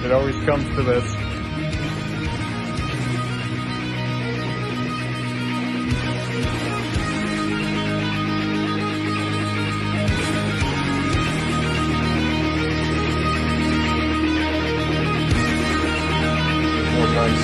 It always comes to this. More nice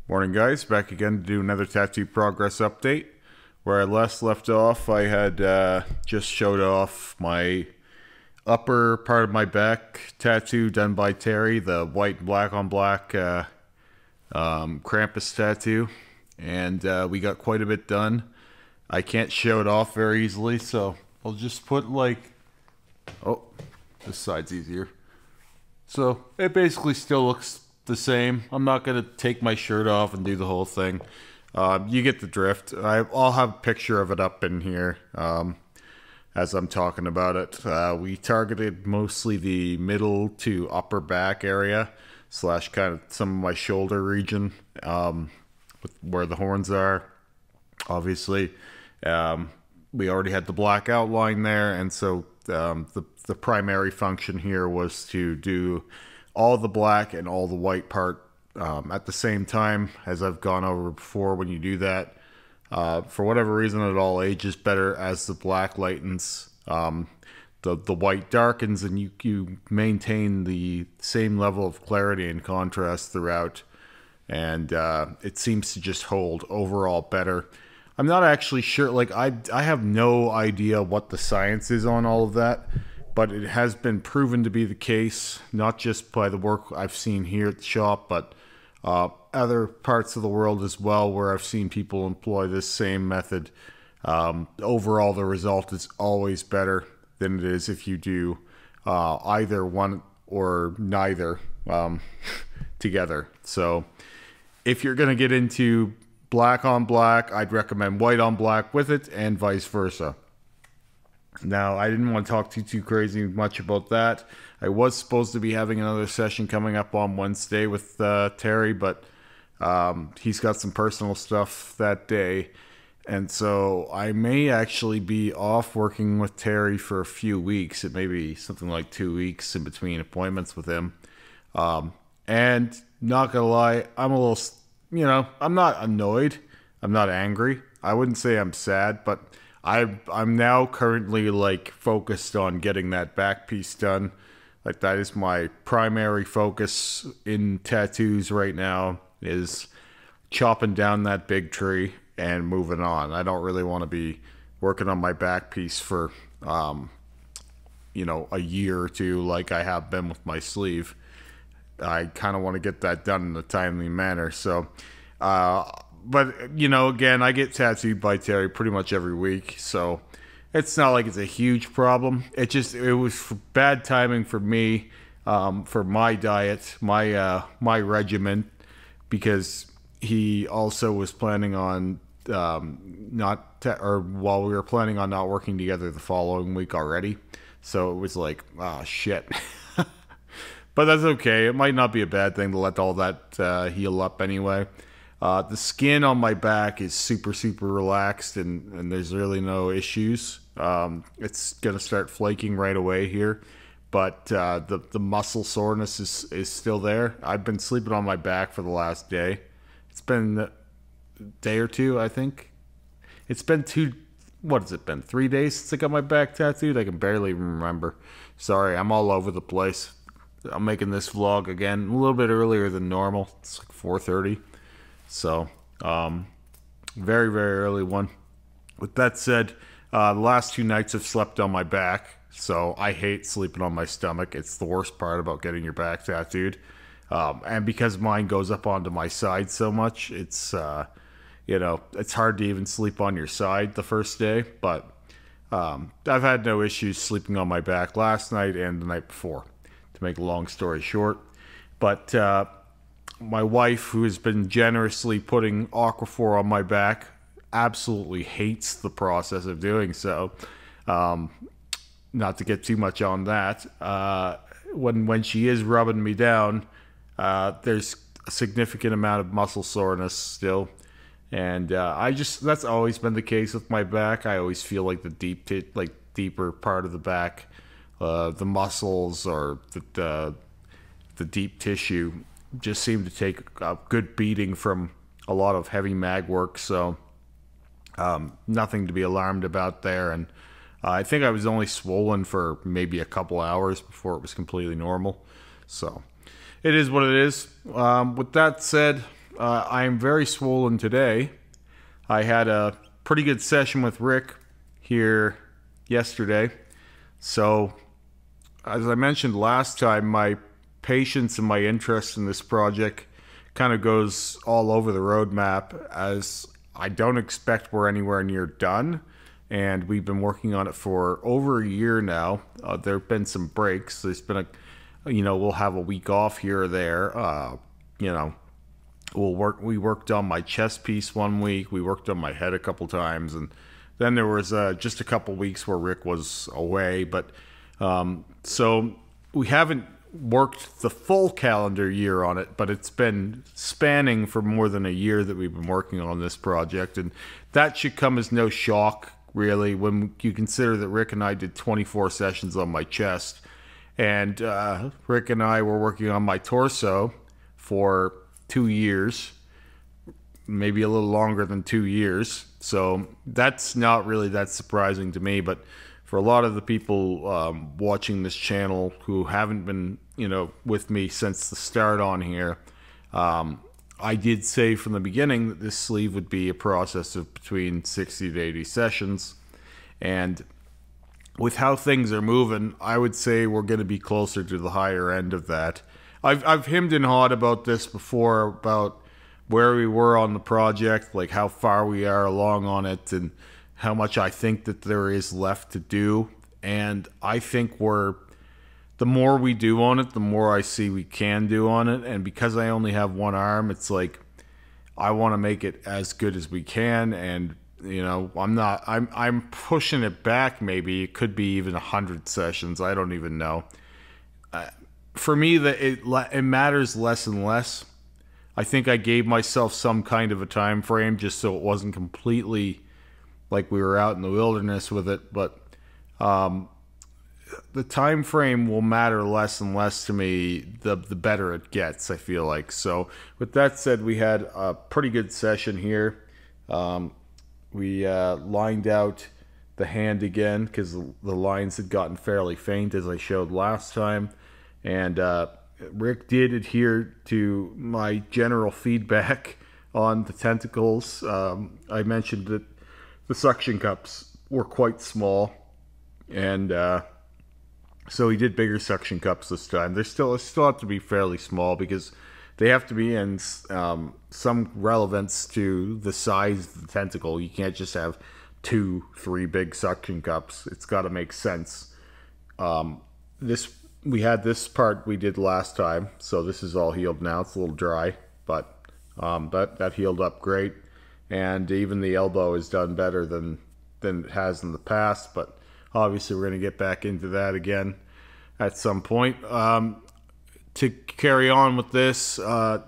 Morning guys, back again to do another tattoo progress update. Where I last left off, I had just showed off my upper part of my back tattoo done by Terry, the white and black on black Krampus tattoo, and we got quite a bit done. I can't show it off very easily, so I'll just put like, oh, this side's easier. So it basically still looks the same. I'm not going to take my shirt off and do the whole thing. You get the drift. I'll have a picture of it up in here as I'm talking about it. We targeted mostly the middle to upper back area slash kind of some of my shoulder region with where the horns are. Obviously, we already had the black outline there, and so the primary function here was to do all the black and all the white part at the same time. As I've gone over before, when you do that, for whatever reason, it all ages better as the black lightens, the white darkens, and you maintain the same level of clarity and contrast throughout, and it seems to just hold overall better. I'm not actually sure, like I have no idea what the science is on all of that, but it has been proven to be the case, not just by the work I've seen here at the shop, but other parts of the world as well, where I've seen people employ this same method. Overall, the result is always better than it is if you do either one or neither together. So if you're going to get into black on black, I'd recommend white on black with it, and vice versa. Now, I didn't want to talk too crazy much about that. I was supposed to be having another session coming up on Wednesday with Terry, but he's got some personal stuff that day. And so I may actually be off working with Terry for a few weeks. It may be something like 2 weeks in between appointments with him. And not gonna lie, I'm a little, I'm not annoyed. I'm not angry. I wouldn't say I'm sad, but I'm now currently like focused on getting that back piece done. Like that is my primary focus in tattoos right now, is chopping down that big tree and moving on. I don't really want to be working on my back piece for a year or two like I have been with my sleeve. I kind of want to get that done in a timely manner. So but, again, I get tattooed by Terry pretty much every week, so it's not like it's a huge problem. It was bad timing for me, for my diet, my regimen, because he also was planning on while we were planning on not working together the following week already. So it was like, oh, shit. But that's okay. It might not be a bad thing to let all that heal up anyway. The skin on my back is super relaxed, and there's really no issues. It's going to start flaking right away here, but the muscle soreness is still there. I've been sleeping on my back for the last day. It's been a day or two, I think. It's been 3 days since I got my back tattooed? I can barely remember. Sorry, I'm all over the place. I'm making this vlog again a little bit earlier than normal. It's like 4:30. So, very early one. With that said, the last 2 nights I've slept on my back, so I hate sleeping on my stomach. It's the worst part about getting your back tattooed. And because mine goes up onto my side so much, it's, it's hard to even sleep on your side the first day. But I've had no issues sleeping on my back last night and the night before, to make a long story short. But my wife, who has been generously putting Aquaphor on my back, absolutely hates the process of doing so. Not to get too much on that. When she is rubbing me down, there's a significant amount of muscle soreness still, And that's always been the case with my back. I always feel like the deeper part of the back, the muscles or the deep tissue just seem to take a good beating from a lot of heavy mag work. So nothing to be alarmed about there. And I think I was only swollen for maybe a couple hours before it was completely normal. So it is what it is. With that said, I am very swollen today. I had a pretty good session with Rick here yesterday. So, as I mentioned last time, my patience and my interest in this project kind of goes all over the roadmap, as I don't expect we're anywhere near done. And we've been working on it for over a year now. There have been some breaks. There's been we'll have a week off here or there. We worked on my chest piece one week. We worked on my head a couple times, and then there was just a couple weeks where Rick was away. But so we haven't worked the full calendar year on it, but it's been spanning for more than a year that we've been working on this project, and that should come as no shock, really, when you consider that Rick and I did 24 sessions on my chest, and Rick and I were working on my torso for 2 years, maybe a little longer than 2 years. So that's not really that surprising to me, but for a lot of the people watching this channel who haven't been, with me since the start on here, I did say from the beginning that this sleeve would be a process of between 60 to 80 sessions. And with how things are moving, I would say we're going to be closer to the higher end of that. I've hemmed and hawed about this before, about where we were on the project, like how far we are along on it, and how much I think that there is left to do. And I think the more we do on it, the more I see we can do on it. And because I only have one arm, it's like I want to make it as good as we can. And I'm pushing it back. Maybe it could be even 100 sessions. I don't even know. For me, it matters less and less. I think I gave myself some kind of a time frame just so it wasn't completely like we were out in the wilderness with it. But the time frame will matter less and less to me the better it gets, I feel like. So with that said, we had a pretty good session here. We lined out the hand again because the lines had gotten fairly faint, as I showed last time. And Rick did adhere to my general feedback on the tentacles. I mentioned that the suction cups were quite small, and so he did bigger suction cups this time. They still have to be fairly small because they have to be in some relevance to the size of the tentacle. You can't just have 2-3 big suction cups. It's got to make sense. We had this part we did last time, so this is all healed now. It's a little dry, but that healed up great. And even the elbow is done better than it has in the past, but obviously we're going to get back into that again at some point. To carry on with this,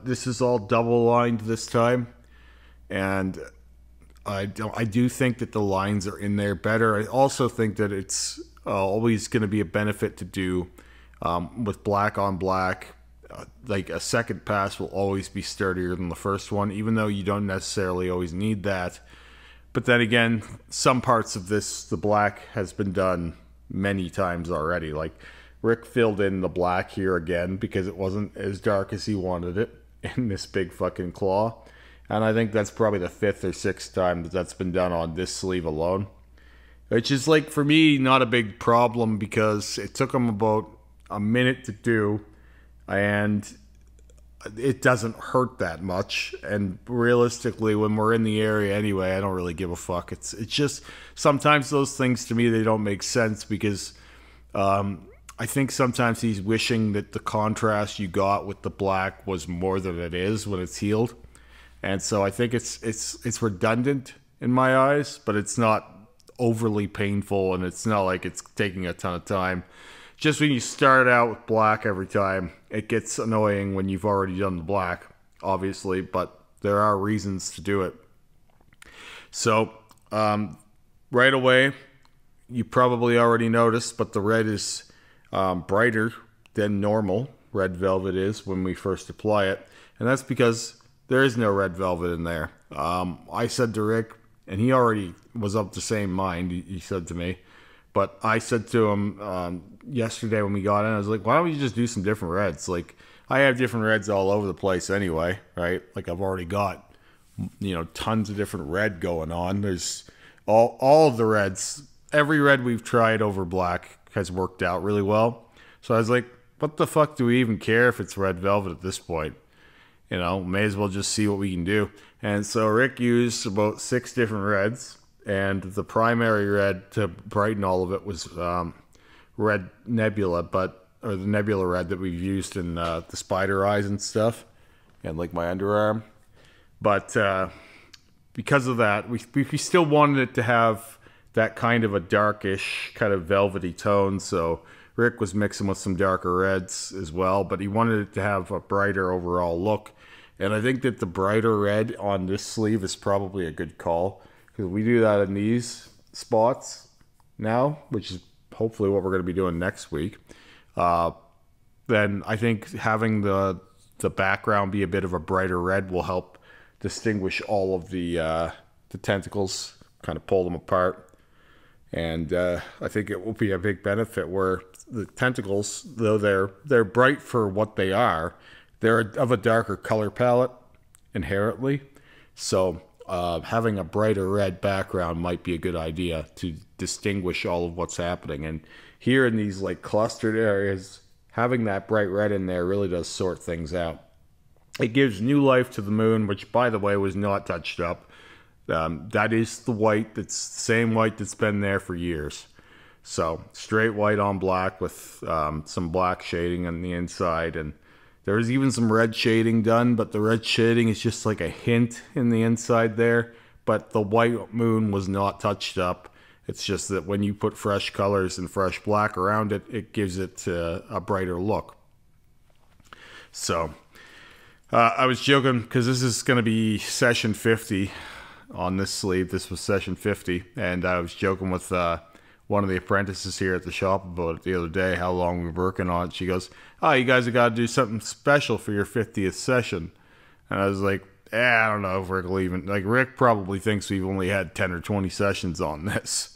this is all double lined this time, and I do think that the lines are in there better. I also think that it's always going to be a benefit to do with black on black. Like a second pass will always be sturdier than the first one, even though you don't necessarily always need that. But then again, some parts of this, the black has been done many times already. Like Rick filled in the black here again because it wasn't as dark as he wanted it in this big fucking claw. And I think that's probably the 5th or 6th time that that's been done on this sleeve alone. Which is, like, for me, not a big problem because it took him about a minute to do, and it doesn't hurt that much. And realistically, when we're in the area anyway, I don't really give a fuck. It's just sometimes those things to me, they don't make sense because I think sometimes he's wishing that the contrast you got with the black was more than it is when it's healed. And so I think it's redundant in my eyes, but it's not overly painful, and it's not like it's taking a ton of time. Just when you start out with black every time, it gets annoying when you've already done the black, obviously, but there are reasons to do it. So right away, you probably already noticed, but the red is brighter than normal red velvet is when we first apply it. And that's because there is no red velvet in there. I said to Rick, and he already was of the same mind, he said to me, but I said to him yesterday when we got in, I was like, why don't we just do some different reds? Like, I have different reds all over the place anyway, right? Like, I've already got, tons of different red going on. There's all of the reds. Every red we've tried over black has worked out really well. So I was like, what the fuck do we even care if it's red velvet at this point? May as well just see what we can do. And so Rick used about 6 different reds, and the primary red to brighten all of it was red nebula, or the nebula red that we've used in the spider eyes and stuff, and like my underarm. But because of that, we still wanted it to have that kind of a darkish, kind of velvety tone. So Rick was mixing with some darker reds as well, but he wanted it to have a brighter overall look. And I think that the brighter red on this sleeve is probably a good call, because we do that in these spots now, which is hopefully what we're going to be doing next week. Then I think having the background be a bit of a brighter red will help distinguish all of the tentacles, kind of pull them apart. And I think it will be a big benefit where the tentacles, though they're bright for what they are, they're of a darker color palette inherently. So having a brighter red background might be a good idea to distinguish all of what's happening. And here in these like clustered areas, having that bright red in there really does sort things out. It gives new life to the moon, which, by the way, was not touched up. That is the white. That's the same white that's been there for years. So straight white on black with some black shading on the inside. And there's even some red shading done, but the red shading is just like a hint in the inside there. But the white moon was not touched up. It's just that when you put fresh colors and fresh black around it, it gives it a brighter look. So I was joking because this is going to be session 50 on this sleeve. This was session 50, and I was joking with one of the apprentices here at the shop about it the other day, how long we were working on it. She goes, oh, you guys have got to do something special for your 50th session. And I was like, I don't know if Rick will even, like, Rick probably thinks we've only had 10 or 20 sessions on this.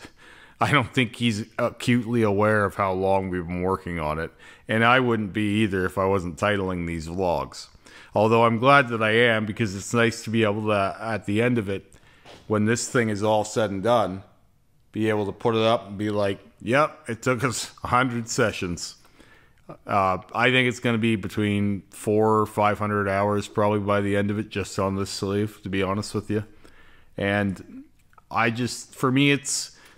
I don't think he's acutely aware of how long we've been working on it. And I wouldn't be either if I wasn't titling these vlogs. Although I'm glad that I am, because it's nice to be able to, at the end of it, when this thing is all said and done, be able to put it up and be like, yep, it took us 100 sessions. I think it's going to be between 400 or 500 hours probably by the end of it, just on this sleeve, to be honest with you. And for me,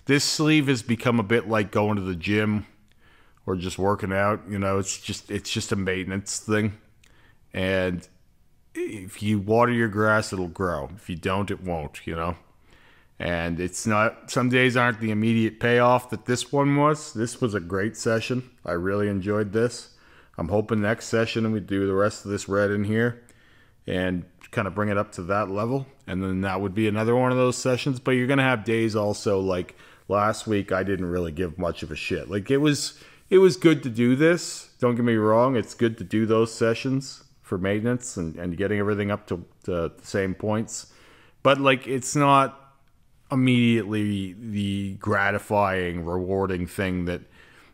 this sleeve has become a bit like going to the gym or just working out. It's just a maintenance thing. And if you water your grass, it'll grow. If you don't, it won't, And it's not, some days aren't the immediate payoff that this one was. This was a great session. I really enjoyed this. I'm hoping next session we do the rest of this red in here and kind of bring it up to that level. And then that would be another one of those sessions. But you're going to have days also, like last week, I didn't really give much of a shit. Like, it was good to do this. Don't get me wrong. It's good to do those sessions for maintenance and getting everything up to the same points. But, like, it's not immediately the gratifying, rewarding thing that,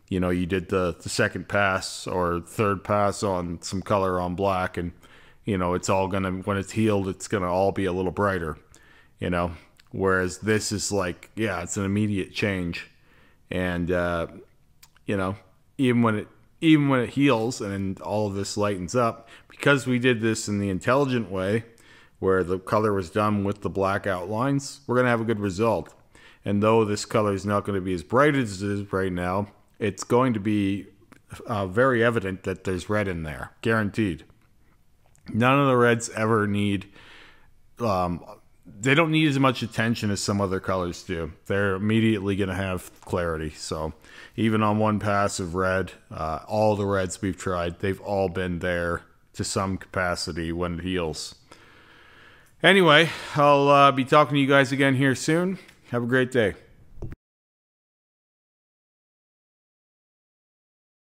you did the second pass or third pass on some color on black, and, it's all gonna, when it's healed, it's gonna all be a little brighter, whereas this is like, yeah, it's an immediate change. And, even when it heals and all of this lightens up, because we did this in the intelligent way, where the color was done with the black outlines, we're going to have a good result. And though this color is not going to be as bright as it is right now, it's going to be very evident that there's red in there, guaranteed. None of the reds ever need, they don't need as much attention as some other colors do. They're immediately going to have clarity. So even on one pass of red, all the reds we've tried, they've all been there to some capacity when it heals. Anyway, I'll be talking to you guys again here soon. Have a great day.